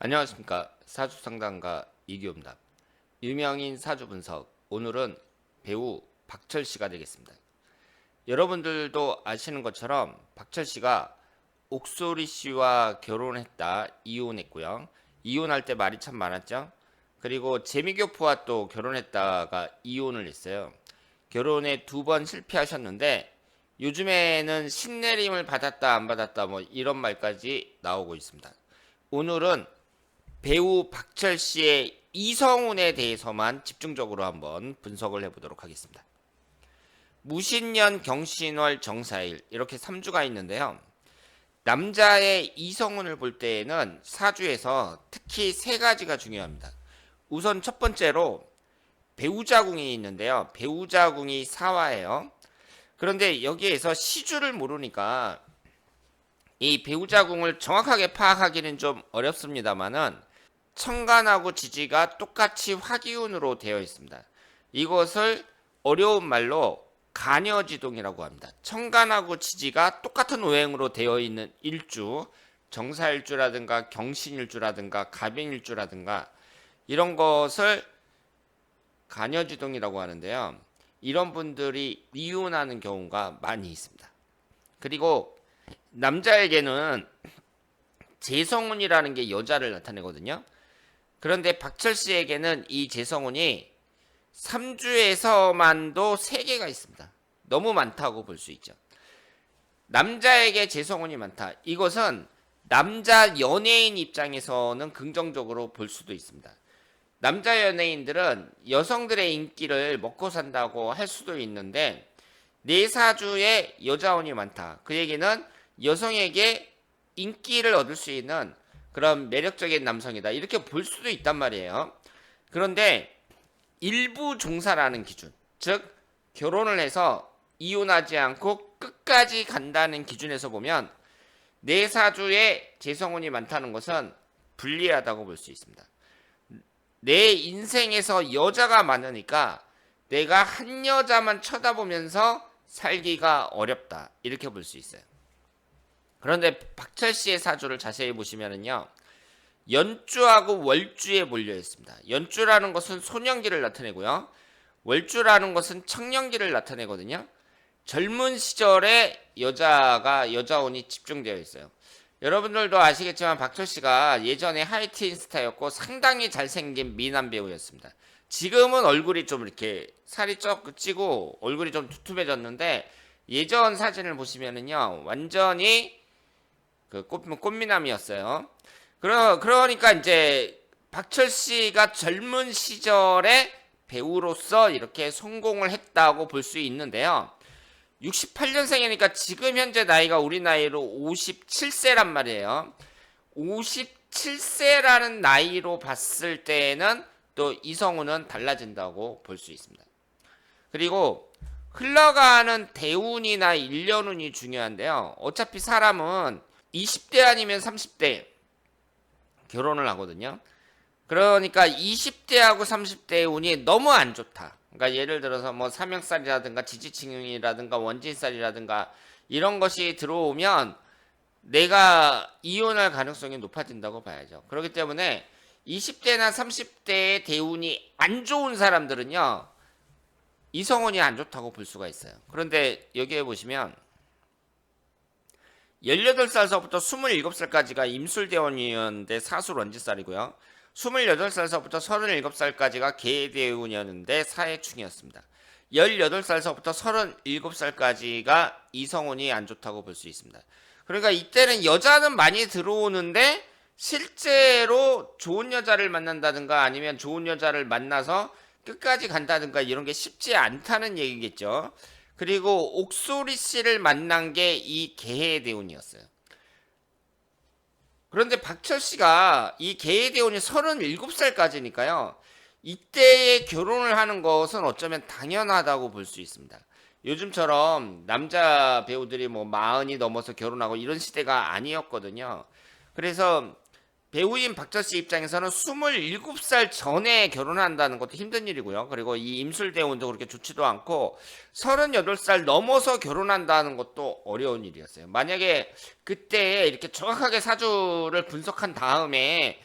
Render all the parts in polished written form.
안녕하십니까. 사주상담가 이기호입니다. 유명인 사주 분석. 오늘은 배우 박철 씨가 되겠습니다. 여러분들도 아시는 것처럼 박철 씨가 옥소리 씨와 결혼했다 이혼했고요. 이혼할 때 말이 참 많았죠. 그리고 재미교포와 또 결혼했다가 이혼을 했어요. 결혼에 2번 실패하셨는데 요즘에는 신내림을 받았다 안 받았다 뭐 이런 말까지 나오고 있습니다. 오늘은 배우 박철 씨의 이성운에 대해서만 집중적으로 한번 분석을 해보도록 하겠습니다. 무신년, 경신월, 정사일 이렇게 3주가 있는데요. 남자의 이성운을 볼 때에는 사주에서 특히 3가지가 중요합니다. 우선 첫 번째로 배우자궁이 있는데요. 배우자궁이 사화예요. 그런데 여기에서 시주를 모르니까 이 배우자궁을 정확하게 파악하기는 좀 어렵습니다만은 천간하고 지지가 똑같이 화기운으로 되어 있습니다. 이것을 어려운 말로 간여지동이라고 합니다. 천간하고 지지가 똑같은 오행으로 되어 있는 일주, 정사일주라든가 경신일주라든가 갑인일주라든가 이런 것을 간여지동이라고 하는데요. 이런 분들이 이혼하는 경우가 많이 있습니다. 그리고 남자에게는 재성운이라는 게 여자를 나타내거든요. 그런데 박철 씨에게는 이 재성운이 3주에서만도 3개가 있습니다. 너무 많다고 볼 수 있죠. 남자에게 재성운이 많다. 이것은 남자 연예인 입장에서는 긍정적으로 볼 수도 있습니다. 남자 연예인들은 여성들의 인기를 먹고 산다고 할 수도 있는데 내 사주에 여자운이 많다. 그 얘기는 여성에게 인기를 얻을 수 있는 그런 매력적인 남성이다. 이렇게 볼 수도 있단 말이에요. 그런데 일부 종사라는 기준, 즉 결혼을 해서 이혼하지 않고 끝까지 간다는 기준에서 보면 내 사주에 재성운이 많다는 것은 불리하다고 볼 수 있습니다. 내 인생에서 여자가 많으니까 내가 한 여자만 쳐다보면서 살기가 어렵다. 이렇게 볼 수 있어요. 그런데 박철 씨의 사주를 자세히 보시면은요. 연주하고 월주에 몰려 있습니다. 연주라는 것은 소년기를 나타내고요. 월주라는 것은 청년기를 나타내거든요. 젊은 시절에 여자운이 집중되어 있어요. 여러분들도 아시겠지만 박철 씨가 예전에 하이틴 스타였고 상당히 잘생긴 미남 배우였습니다. 지금은 얼굴이 좀 이렇게 살이 쩍 찌고 얼굴이 좀 두툼해졌는데 예전 사진을 보시면은요 완전히 그 꽃미남이었어요. 그러니까 이제 박철 씨가 젊은 시절에 배우로서 이렇게 성공을 했다고 볼 수 있는데요. 68년생이니까 지금 현재 나이가 우리 나이로 57세란 말이에요. 57세라는 나이로 봤을 때에는 또 이성운은 달라진다고 볼 수 있습니다. 그리고 흘러가는 대운이나 일년운이 중요한데요. 어차피 사람은 20대 아니면 30대 결혼을 하거든요. 그러니까 20대하고 30대의 운이 너무 안 좋다. 그러니까 예를 들어서 뭐 삼형살이라든가 지지층이라든가 원진살이라든가 이런 것이 들어오면 내가 이혼할 가능성이 높아진다고 봐야죠. 그렇기 때문에 20대나 30대의 대운이 안 좋은 사람들은요. 이성운이 안 좋다고 볼 수가 있어요. 그런데 여기에 보시면 18살서부터 27살까지가 임술대운이었는데 사술원지살이고요. 28살서부터 37살까지가 계대운이었는데 사해충이었습니다. 18살서부터 37살까지가 이성운이 안 좋다고 볼 수 있습니다. 그러니까 이때는 여자는 많이 들어오는데 실제로 좋은 여자를 만난다든가 아니면 좋은 여자를 만나서 끝까지 간다든가 이런 게 쉽지 않다는 얘기겠죠. 그리고 옥소리 씨를 만난 게 이 계해대운이었어요. 그런데 박철 씨가 이 계해대운이 37살까지니까요. 이때에 결혼을 하는 것은 어쩌면 당연하다고 볼 수 있습니다. 요즘처럼 남자 배우들이 뭐 40이 넘어서 결혼하고 이런 시대가 아니었거든요. 그래서 배우인 박철 씨 입장에서는 27살 전에 결혼한다는 것도 힘든 일이고요. 그리고 이 임술대운도 그렇게 좋지도 않고 38살 넘어서 결혼한다는 것도 어려운 일이었어요. 만약에 그때 이렇게 정확하게 사주를 분석한 다음에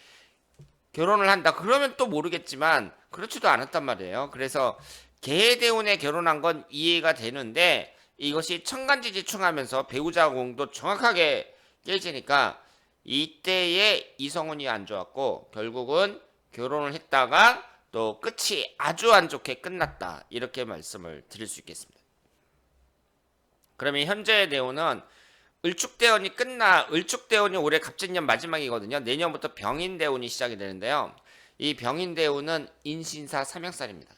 결혼을 한다. 그러면 또 모르겠지만 그렇지도 않았단 말이에요. 그래서 계대운에 결혼한 건 이해가 되는데 이것이 천간지지충하면서 배우자 공도 정확하게 깨지니까 이때에 이성운이 안 좋았고 결국은 결혼을 했다가 또 끝이 아주 안 좋게 끝났다. 이렇게 말씀을 드릴 수 있겠습니다. 그러면 현재의 대운은 을축대운이 올해 갑진년 마지막이거든요. 내년부터 병인대운이 시작이 되는데요. 이 병인대운은 인신사 삼형살입니다.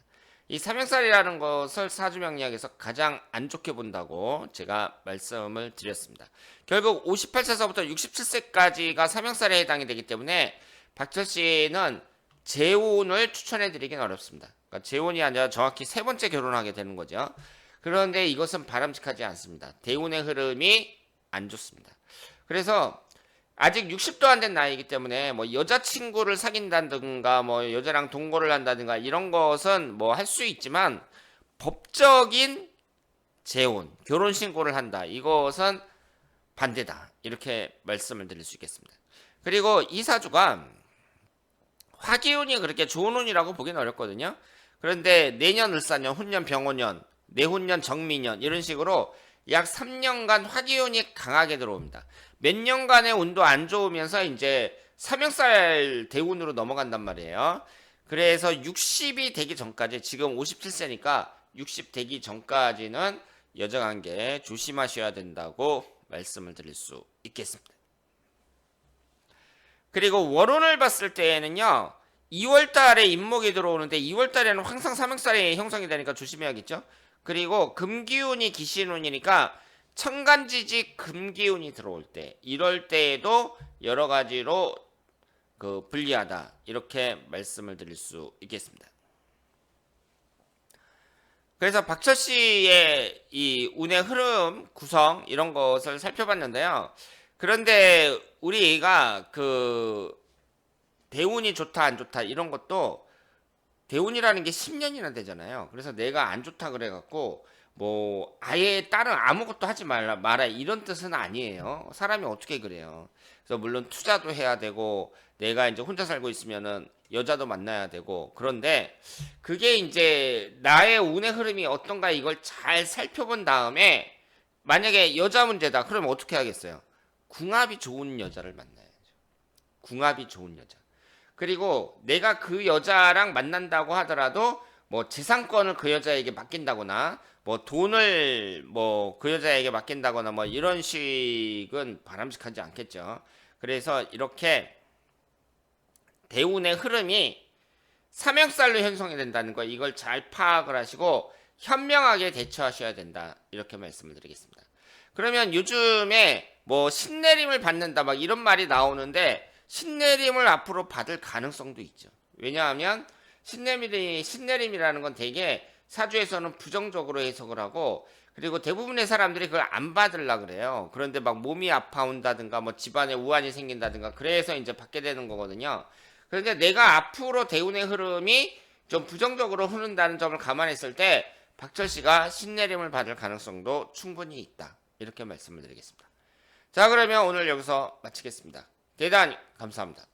이 삼형살이라는 것을 사주명리학에서 가장 안 좋게 본다고 제가 말씀을 드렸습니다. 결국 58세서부터 67세까지가 삼형살에 해당이 되기 때문에 박철 씨는 재혼을 추천해 드리긴 어렵습니다. 그러니까 재혼이 아니라 정확히 세 번째 결혼하게 되는 거죠. 그런데 이것은 바람직하지 않습니다. 대운의 흐름이 안 좋습니다. 그래서 아직 60도 안 된 나이이기 때문에 뭐 여자친구를 사귄다든가 뭐 여자랑 동거를 한다든가 이런 것은 뭐 할 수 있지만 법적인 재혼, 결혼 신고를 한다. 이것은 반대다. 이렇게 말씀을 드릴 수 있겠습니다. 그리고 이 사주가 화기운이 그렇게 좋은 운이라고 보기는 어렵거든요. 그런데 내년 을사년, 훈년 병호년, 내훈년 정미년 이런 식으로 약 3년간 화기운이 강하게 들어옵니다. 몇 년간의 운도 안 좋으면서 이제 삼형살 대운으로 넘어간단 말이에요. 그래서 60이 되기 전까지 지금 57세니까 60 되기 전까지는 여자관계 조심하셔야 된다고 말씀을 드릴 수 있겠습니다. 그리고 월운을 봤을 때에는요. 2월 달에 인목이 들어오는데 2월 달에는 항상 삼형살이 형성이 되니까 조심해야겠죠. 그리고 금기운이 기신운이니까 천간지지 금기운이 들어올 때 이럴 때에도 여러 가지로 불리하다 이렇게 말씀을 드릴 수 있겠습니다. 그래서 박철 씨의 이 운의 흐름 구성 이런 것을 살펴봤는데요. 그런데 우리가 대운이 좋다 안 좋다 이런 것도 대운이라는 게 10년이나 되잖아요. 그래서 내가 안 좋다 그래갖고 뭐 아예 다른 아무것도 하지 마라 이런 뜻은 아니에요. 사람이 어떻게 그래요. 그래서 물론 투자도 해야 되고 내가 이제 혼자 살고 있으면은 여자도 만나야 되고 그런데 그게 이제 나의 운의 흐름이 어떤가 이걸 잘 살펴본 다음에 만약에 여자 문제다 그러면 어떻게 하겠어요? 궁합이 좋은 여자를 만나야죠. 궁합이 좋은 여자. 그리고 내가 그 여자랑 만난다고 하더라도 뭐 재산권을 그 여자에게 맡긴다거나 뭐 돈을 뭐 그 여자에게 맡긴다거나 뭐 이런 식은 바람직하지 않겠죠. 그래서 이렇게 대운의 흐름이 삼형살로 형성이 된다는 거 이걸 잘 파악을 하시고 현명하게 대처하셔야 된다. 이렇게 말씀을 드리겠습니다. 그러면 요즘에 뭐 신내림을 받는다 막 이런 말이 나오는데 신내림을 앞으로 받을 가능성도 있죠. 왜냐하면 신내림이라는 건 되게 사주에서는 부정적으로 해석을 하고 그리고 대부분의 사람들이 그걸 안 받으려 그래요. 그런데 막 몸이 아파온다든가 뭐 집안에 우환이 생긴다든가 그래서 이제 받게 되는 거거든요. 그런데 내가 앞으로 대운의 흐름이 좀 부정적으로 흐른다는 점을 감안했을 때 박철 씨가 신내림을 받을 가능성도 충분히 있다. 이렇게 말씀을 드리겠습니다. 자, 그러면 오늘 여기서 마치겠습니다. 대단히 감사합니다.